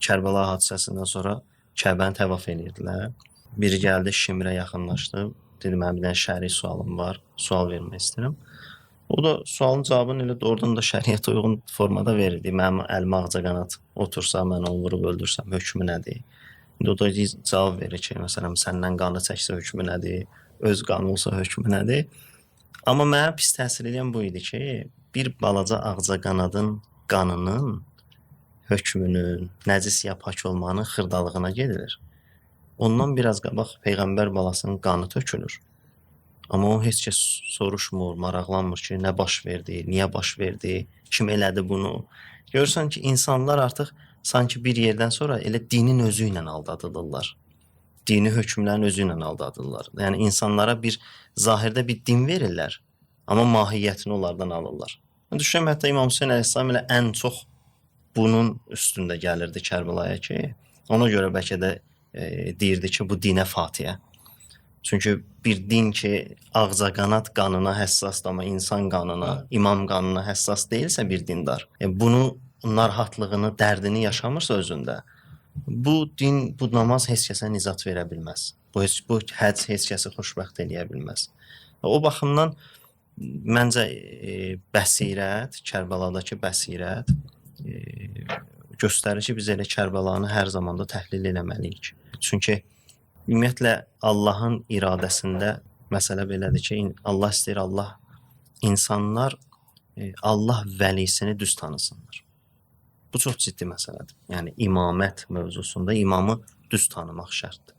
Kərbəla hadisəsindən sonra Kəbəni təvaf edirdilər. Biri gəldi Şimrə yaxınlaşdı. Dedi mənim bir dənə şəri sualım var. Sual vermək istəyirəm. O da sualın cavabını elə doğrudan da şəriətə uyğun formada verirdi. Mənim əlim ağcaqanad otursa, mən onu vurub öldürsəm hökmü nədir? İndi o da cavab verir ki, məsələn, səndən qanı çəksə hökmü nədir? Öz qanı olsa hökmü nədir? Amma mənə pis təsir edən bu idi ki, bir balaca ağcaqanadın qanının hökmünün, nəcis ya pak olmanın xırdalığına gedilir. Ondan biraz qabaq Peyğəmbər balasının qanı tökülür. Amma o heç kəs soruşmur, maraqlanmır ki, nə baş verdi, niyə baş verdi, kim elədi bunu. Görürsən ki, insanlar artıq sanki bir yerdən sonra elə dinin özü ilə aldadılırlar. Dini hökmlərin özü ilə aldadılırlar. Yəni insanlara bir zahirdə bir din verirlər, amma mahiyyətini onlardan alırlar. Düşünürəm, hətta İmam Hüseyin əleyhissalam elə ən çox bunun üstündə gəlirdi Kərbəlaya ki, ona görə bəlkə də deyirdi ki, bu dinə fatihə. Çünki bir din ki, ağcaqanad qanına həssasdır, amma insan qanına, imam qanına həssas deyilsə bir dindar, bunu narahatlığını, dərdini yaşamırsa özündə, bu din, bu namaz heç kəsə nizat verə bilməz. Bu həcc heç kəsi xoşbəxt eləyə bilməz. O baxımdan məncə bəsirət, Kərbəladakı bəsirət göstərir ki, biz elə Kərbəlanı hər zamanda təhlil eləməliyik. Çünki ümumiyyətlə Allahın iradəsində məsələ belədir ki, Allah istəyir, insanlar Allah vəlisini düz tanısınlar. Bu çox ciddi məsələdir. Yəni imamət mövzusunda imamı düz tanımaq şərtdir.